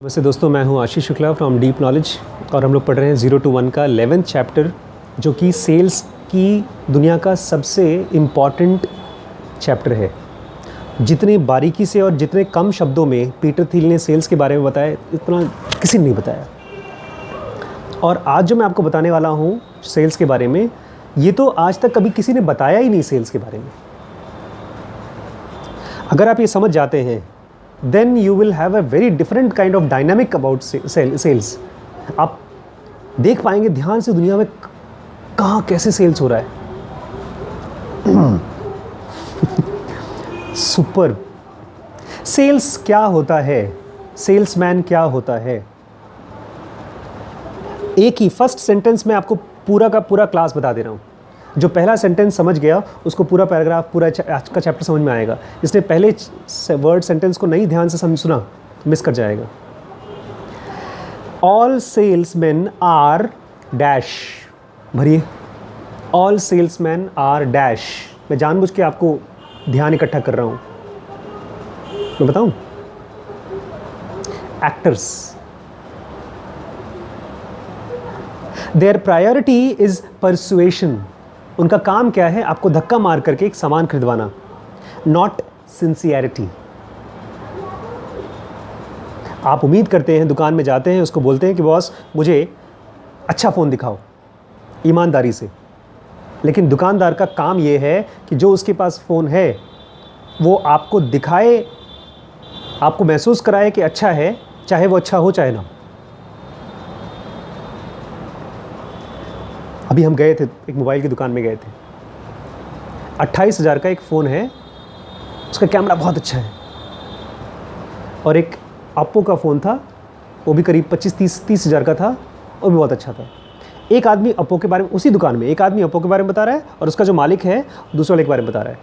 वैसे दोस्तों, मैं हूं Ashish Shukla from deep knowledge और हम लोग पढ़ रहे हैं 0 to 1 का 11th चैप्टर, जो कि सेल्स की दुनिया का सबसे इम्पॉर्टेंट चैप्टर है। जितने बारीकी से और जितने कम शब्दों में पीटर थिल ने सेल्स के बारे में बताया, इतना किसी ने नहीं बताया। और आज जो मैं आपको बताने वाला हूँ सेल्स के बारे में, ये तो आज तक कभी किसी ने बताया ही नहीं सेल्स के बारे में। अगर आप ये समझ जाते हैं, then you will have a very different kind of dynamic about sales. आप देख पाएंगे ध्यान से दुनिया में कहाँ कैसे सेल्स हो रहा है। सुपर। सेल्स क्या होता है, सेल्समैन क्या होता है, एक ही फर्स्ट सेंटेंस में आपको पूरा का पूरा क्लास बता दे रहा हूँ। जो पहला सेंटेंस समझ गया उसको पूरा पैराग्राफ, पूरा आज का चैप्टर समझ में आएगा। इसलिए पहले वर्ड सेंटेंस को नहीं ध्यान से सुना, मिस कर जाएगा। ऑल सेल्समैन आर डैश, भरिए। All salesmen are dash. मैं जानबूझ के आपको ध्यान इकट्ठा कर रहा हूँ। मैं बताऊँ, actors. There priority is persuasion. उनका काम क्या है? आपको धक्का मार करके एक सामान खरीदवाना, नॉट सिंसियरिटी। आप उम्मीद करते हैं, दुकान में जाते हैं, उसको बोलते हैं कि बॉस मुझे अच्छा फ़ोन दिखाओ, ईमानदारी से। लेकिन दुकानदार का काम ये है कि जो उसके पास फ़ोन है वो आपको दिखाए, आपको महसूस कराए कि अच्छा है, चाहे वो अच्छा हो चाहे ना। अभी हम गए थे, एक मोबाइल की दुकान में गए थे। 28,000 का एक फ़ोन है, उसका कैमरा बहुत अच्छा है। और एक ओप्पो का फ़ोन था, वो भी करीब 25-30,000 का था, वो भी बहुत अच्छा था। एक आदमी ओप्पो के बारे में, उसी दुकान में एक आदमी ओप्पो के बारे में बता रहा है और उसका जो मालिक है दूसरे वाले के बारे में बता रहा है।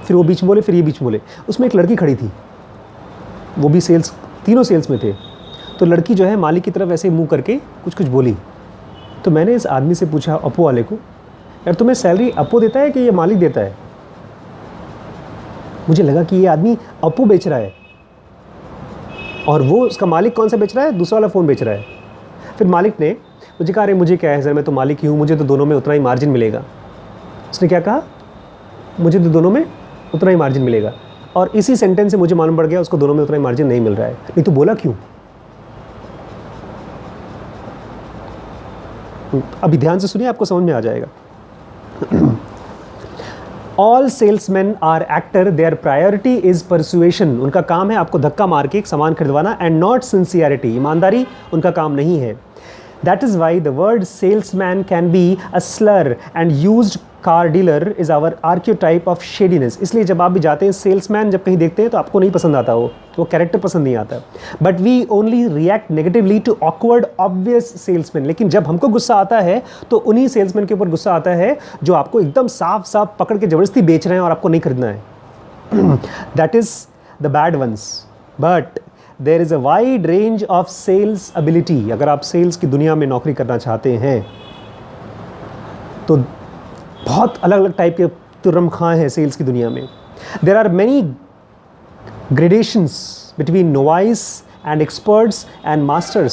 फिर वो बीच बोले, फिर ये बीच बोले। उसमें एक लड़की खड़ी थी, वो भी सेल्स, तीनों सेल्स में थे। तो लड़की जो है मालिक की तरफ ऐसे मुँह करके कुछ बोली। तो मैंने इस आदमी से पूछा, ओप्पो वाले को, यार तुम्हें सैलरी ओप्पो देता है कि ये मालिक देता है? मुझे लगा कि ये आदमी ओप्पो बेच रहा है और वो उसका मालिक कौन सा बेच रहा है? दूसरा वाला फ़ोन बेच रहा है। फिर मालिक ने मुझे कहा, अरे मुझे क्या है सर, मैं तो मालिक ही हूँ, मुझे तो दोनों में उतना ही मार्जिन मिलेगा। उसने क्या कहा? मुझे तो दोनों में उतना ही मार्जिन मिलेगा। और इसी सेंटेंस से मुझे मालूम पड़ गया उसको दोनों में उतना ही मार्जिन नहीं मिल रहा है। नहीं तो बोला क्यों? अभी ध्यान से सुनिए, आपको समझ में आ जाएगा। All salesmen are actor, their priority is persuasion. उनका काम है आपको धक्का मार के एक सामान खरीदवाना, एंड नॉट सिंसियरिटी। ईमानदारी उनका काम नहीं है। That is why the word salesman can be a slur and used car dealer is our archetype of shadiness. इसलिए जब आप भी जाते हैं, सेल्समैन जब कहीं देखते हैं तो आपको नहीं पसंद आता, वो कैरेक्टर पसंद नहीं आता। But we only react negatively to awkward obvious salesmen. लेकिन जब हमको गुस्सा आता है तो उन्हीं सेल्समैन के ऊपर गुस्सा आता है जो आपको एकदम साफ साफ पकड़ के ज़बरदस्ती बेच रहे हैं और आपको नहीं खरीदना है। That is the bad ones. But there is a wide range of sales ability. अगर आप सेल्स की दुनिया में नौकरी करना चाहते हैं तो बहुत अलग अलग टाइप के तुर्रम खां हैं सेल्स की दुनिया में। There are many gradations between novice and experts and masters.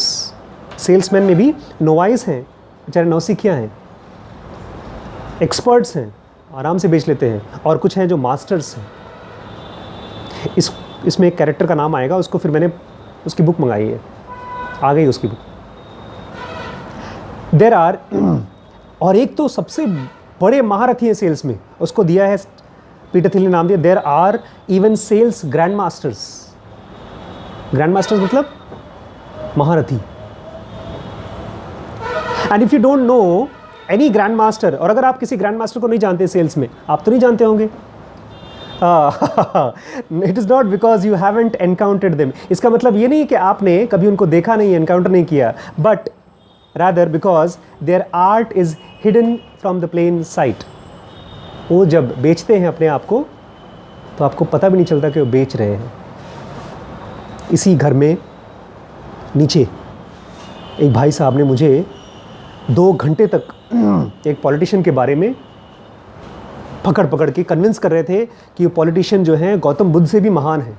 Salesmen में भी नोवाइस हैं, बेचारे नौसिखियाँ हैं, एक्सपर्ट्स हैं, आराम से बेच लेते हैं, और कुछ हैं जो मास्टर्स हैं। इसमें एक कैरेक्टर का नाम आएगा, उसको फिर मैंने उसकी बुक मंगाई है, आ गई उसकी बुक। देर आर, और एक तो सबसे बड़े महारथी हैं सेल्स में, उसको दिया है पीटर थिल ने नाम दिया, there are even sales grandmasters. Grandmasters मतलब महारथी। And if you don't know any grandmaster, और अगर आप किसी ग्रैंड मास्टर को नहीं जानते सेल्स में, आप तो नहीं जानते होंगे, it is not because you haven't encountered them. इसका मतलब ये नहीं कि आपने कभी उनको देखा नहीं, एनकाउंटर नहीं किया, but rather because their art is hidden from the plain sight. वो जब बेचते हैं अपने आप को तो आपको पता भी नहीं चलता कि वो बेच रहे हैं। इसी घर में नीचे एक भाई साहब ने मुझे 2 घंटे तक एक पॉलिटिशियन के बारे में पकड़ पकड़ के कन्विंस कर रहे थे कि ये पॉलिटिशियन जो हैं गौतम बुद्ध से भी महान है।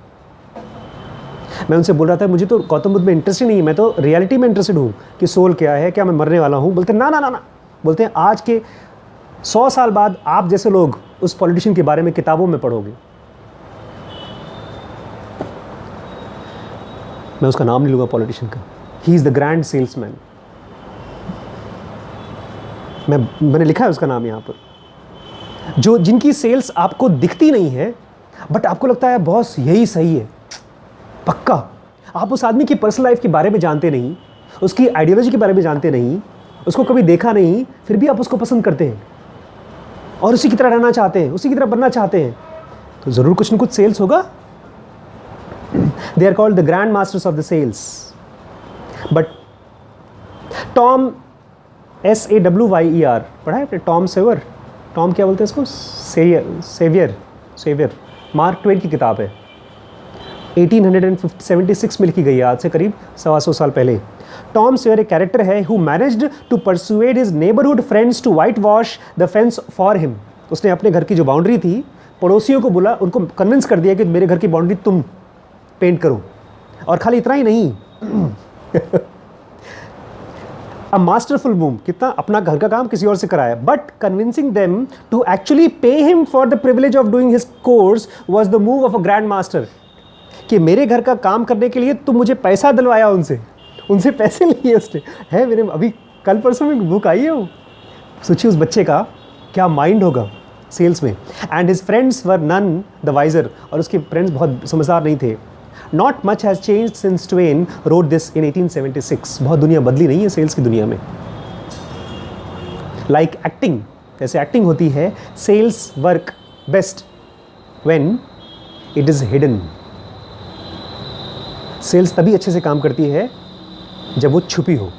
मैं उनसे बोल रहा था मुझे तो गौतम बुद्ध में इंटरेस्ट ही नहीं है, मैं तो रियलिटी में इंटरेस्टेड हूँ कि सोल क्या है, क्या मैं मरने वाला हूँ। बोलते ना ना ना ना, बोलते हैं आज के 100 साल बाद आप जैसे लोग उस पॉलिटिशियन के बारे में किताबों में पढ़ोगे। मैं उसका नाम नहीं लूँगा पॉलिटिशियन का, he is the grand salesman. मैंने लिखा है उसका नाम यहाँ पर, जो जिनकी सेल्स आपको दिखती नहीं है बट आपको लगता है बॉस यही सही है पक्का। आप उस आदमी की पर्सनल लाइफ के बारे में जानते नहीं, उसकी आइडियोलॉजी के बारे में जानते नहीं, उसको कभी देखा नहीं, फिर भी आप उसको पसंद करते हैं और उसी की तरह रहना चाहते हैं, उसी की तरह बनना चाहते हैं, तो ज़रूर कुछ न कुछ सेल्स होगा। They are called the grandmasters of the sales. But Tom SAWYER पढ़ा है आपने? टॉम सेवर, टॉम क्या बोलते हैं इसको? सेवियर मार्क ट्वेन की किताब है, 1876 में लिखी गई है, आज से करीब 125 साल पहले। टॉम सेवर एक कैरेक्टर है who managed to persuade his neighbourhood friends to whitewash the fence for him. उसने अपने घर की जो बाउंड्री थी, पड़ोसियों को बोला, उनको कन्विंस कर दिया कि मेरे घर की बाउंड्री तुम पेंट करो। और खाली इतना ही नहीं अ मास्टरफुल मूव, कितना अपना घर का काम किसी और से कराया, but convincing them to actually pay him for the privilege of doing his chores was the move of a grandmaster. कि मेरे घर का काम करने के लिए तुम मुझे पैसा दिलवाया, उनसे पैसे लिए उसने। है मेरे अभी कल परसों में बुक आई है वो। सोचिए उस बच्चे का क्या माइंड होगा सेल्स में। And his friends were none the wiser, और उसके फ्रेंड्स बहुत समझदार नहीं थे। Not much has change since Twain wrote this in 1876। बहुत दुनिया बदली नहीं है सेल्स की दुनिया में। लाइक एक्टिंग, जैसे एक्टिंग होती है, sales work best when it is hidden. Sales तभी अच्छे से काम करती है जब वो छुपी हो।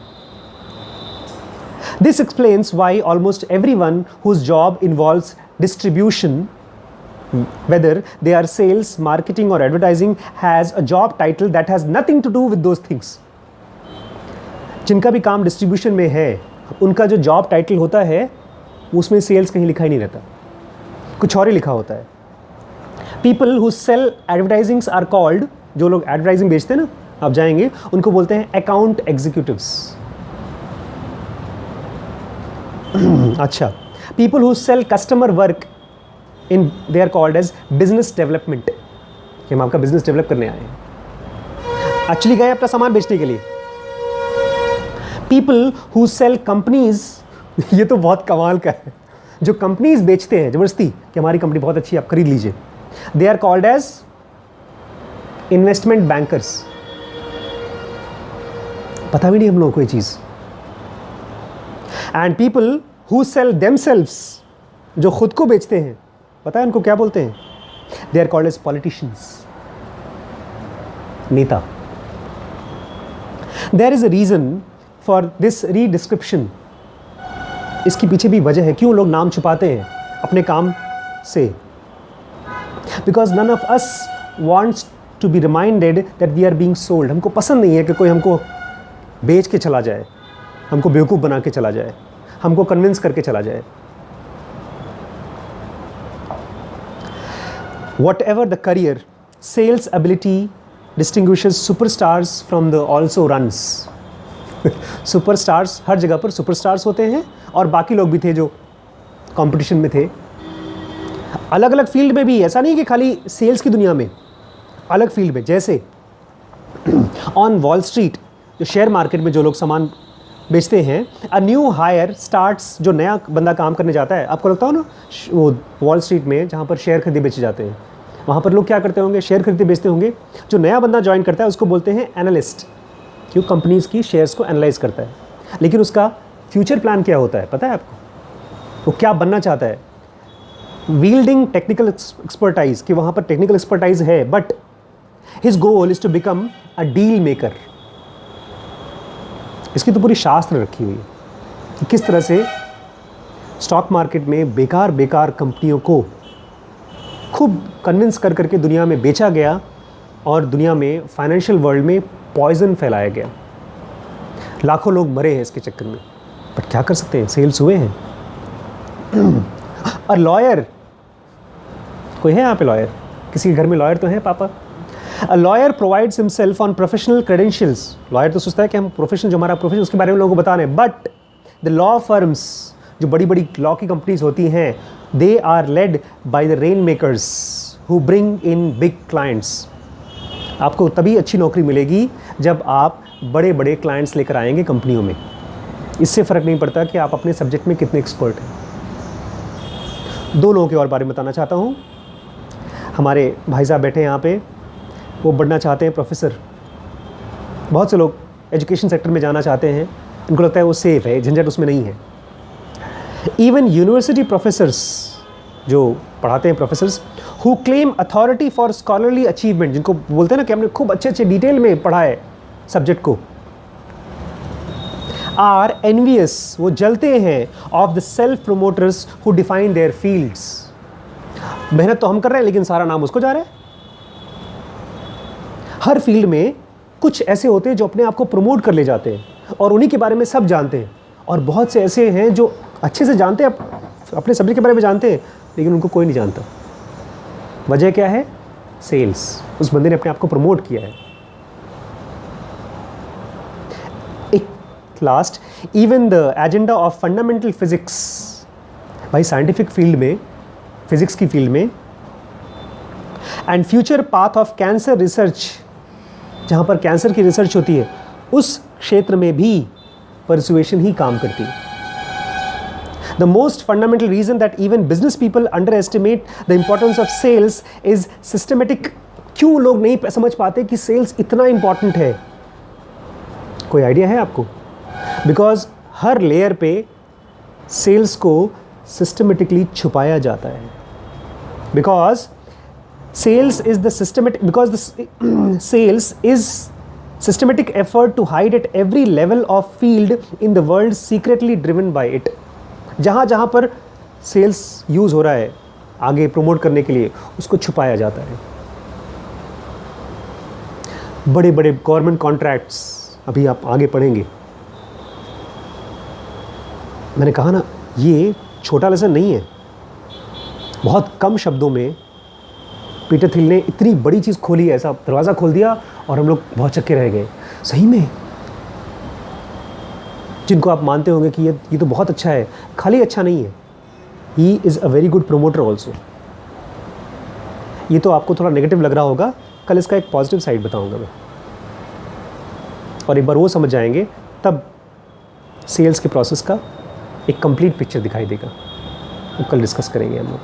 This explains why almost everyone whose job involves distribution, whether they are sales, marketing or advertising, has a job title that has nothing to do with those things. जिनका भी काम डिस्ट्रीब्यूशन में है, उनका जो जॉब टाइटल होता है उसमें सेल्स कहीं लिखा ही नहीं रहता, कुछ और ही लिखा होता है। People who sell advertisings are called, जो लोग एडवर्टाइजिंग बेचते हैं ना, आप जाएंगे उनको बोलते हैं अकाउंट एग्जीक्यूटिव्स। अच्छा, people who sell customer work in they are called as business development, कि हम आपका बिजनेस डेवलप करने आए हैं, एक्चुअली गए अपना सामान बेचने के लिए। पीपल हु सेल कंपनीज, ये तो बहुत कमाल का है, जो कंपनीज बेचते हैं जबरदस्ती कि हमारी कंपनी बहुत अच्छी है आप खरीद लीजिए, they are called as investment bankers. पता भी नहीं हम लोगों को ये चीज़। And people who sell themselves, जो खुद को बेचते हैं, पता है उनको क्या बोलते हैं? They are called as politicians, नेता। There is a reason for this redescription. इसकी पीछे भी वजह है क्यों लोग नाम छुपाते हैं अपने काम से। Because none of us wants to be reminded that we are being sold. हमको पसंद नहीं है कि कोई हमको बेच के चला जाए, हमको बेवकूफ़ बना के चला जाए, हमको कन्विंस करके चला जाए। Whatever the career, sales ability distinguishes superstars from the also runs. Superstars हर जगह पर सुपरस्टार्स होते हैं और बाकी लोग भी थे जो कंपटीशन में थे। अलग अलग फील्ड में भी, ऐसा नहीं कि खाली सेल्स की दुनिया में, अलग फील्ड में, जैसे ऑन वॉल स्ट्रीट, जो शेयर मार्केट में जो लोग सामान बेचते हैं, अ न्यू हायर स्टार्ट्स, जो नया बंदा काम करने जाता है। आपको लगता हो ना वो वॉल स्ट्रीट में जहाँ पर शेयर खरीदे बेचे जाते हैं, वहाँ पर लोग क्या करते होंगे? शेयर खरीदते बेचते होंगे। जो नया बंदा ज्वाइन करता है उसको बोलते हैं एनालिस्ट, क्यों? कंपनीज़ की शेयर्स को एनालाइज करता है। लेकिन उसका फ्यूचर प्लान क्या होता है पता है आपको? वो क्या बनना चाहता है? वील्डिंग टेक्निकल एक्सपर्टाइज, कि वहाँ पर टेक्निकल एक्सपर्टाइज है, but his goal is to become a deal maker. इसकी तो पूरी शास्त्र रखी हुई है कि किस तरह से स्टॉक मार्केट में बेकार बेकार कंपनियों को खूब कन्विंस कर करके दुनिया में बेचा गया और दुनिया में फाइनेंशियल वर्ल्ड में पॉइजन फैलाया गया। लाखों लोग मरे हैं इसके चक्कर में, बट क्या कर सकते हैं, सेल्स हुए हैं। और लॉयर, कोई है यहाँ पे लॉयर? किसी के घर में लॉयर तो है पापा? A lawyer provides himself on professional credentials. Lawyer तो सोचता है कि हम प्रोफेशन, जो हमारा प्रोफेशन, उसके बारे में लोगों को बता रहे हैं, बट द लॉ फर्म्स, जो बड़ी बड़ी लॉ की कंपनीज होती हैं, they are led by the rainmakers who bring in big clients. आपको तभी अच्छी नौकरी मिलेगी जब आप बड़े बड़े क्लाइंट्स लेकर आएंगे कंपनियों में। इससे फ़र्क नहीं पड़ता कि आप अपने सब्जेक्ट में कितने एक्सपर्ट हैं। दो लोगों के और बारे में बताना चाहता हूँ। हमारे भाई साहब बैठे हैं यहाँ पे, वो बनना चाहते हैं प्रोफेसर। बहुत से लोग एजुकेशन सेक्टर में जाना चाहते हैं, उनको लगता है वो सेफ है, झंझट उसमें नहीं है। इवन यूनिवर्सिटी प्रोफेसर्स, जो पढ़ाते हैं professors, who claim authority for scholarly achievement, जिनको बोलते हैं ना कि हमने खूब अच्छे अच्छे डिटेल में पढ़ा है सब्जेक्ट को, आर एनवियस, वो जलते हैं, of the self promoters who define there fields. मेहनत तो हम कर रहे हैं लेकिन सारा नाम उसको जा रहा है। हर फील्ड में कुछ ऐसे होते हैं जो अपने आप को प्रमोट कर ले जाते हैं और उन्हीं के बारे में सब जानते हैं, और बहुत से ऐसे हैं जो अच्छे से जानते हैं, अपने सब्जेक्ट के बारे में जानते हैं, लेकिन उनको कोई नहीं जानता। वजह क्या है? सेल्स। उस बंदे ने अपने आप को प्रमोट किया है। एक last, even the agenda of fundamental physics, भाई साइंटिफिक फील्ड में, फिजिक्स की फील्ड में, and future path of cancer research, जहाँ पर कैंसर की रिसर्च होती है, उस क्षेत्र में भी परसुएशन ही काम करती है। The most fundamental reason that even business people underestimate the importance of sales is systematic। क्यों लोग नहीं समझ पाते कि सेल्स इतना इंपॉर्टेंट है? कोई आइडिया है आपको? बिकॉज हर लेयर पे सेल्स को सिस्टमेटिकली छुपाया जाता है। Because sales is the systematic, because the sales is systematic effort to hide at every level of field in the world, secretly driven by it। जहाँ जहाँ पर सेल्स यूज़ हो रहा है आगे प्रमोट करने के लिए, उसको छुपाया जाता है। बड़े बड़े गवर्नमेंट कॉन्ट्रैक्ट्स, अभी आप आगे पढ़ेंगे। मैंने कहा ना, ये छोटा लेसन नहीं है। बहुत कम शब्दों में पीटर थिल ने इतनी बड़ी चीज़ खोली, ऐसा दरवाज़ा खोल दिया और हम लोग बहुत चक्के रह गए। सही में, जिनको आप मानते होंगे कि ये तो बहुत अच्छा है, खाली अच्छा नहीं है, he is a very good promoter also. ये तो आपको थोड़ा नेगेटिव लग रहा होगा, कल इसका एक पॉजिटिव साइड बताऊंगा मैं, और एक बार वो समझ जाएंगे तब सेल्स के प्रोसेस का एक कंप्लीट पिक्चर दिखाई देगा। वो कल डिस्कस करेंगे हम लोग।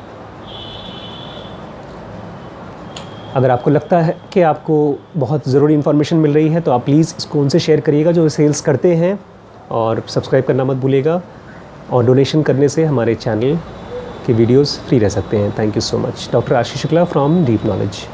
अगर आपको लगता है कि आपको बहुत ज़रूरी इन्फॉर्मेशन मिल रही है तो आप प्लीज़ इसको उनसे शेयर करिएगा जो सेल्स करते हैं, और सब्सक्राइब करना मत भूलिएगा, और डोनेशन करने से हमारे चैनल के वीडियोस फ्री रह सकते हैं। Thank you so much. Doctor Ashish Shukla from deep knowledge.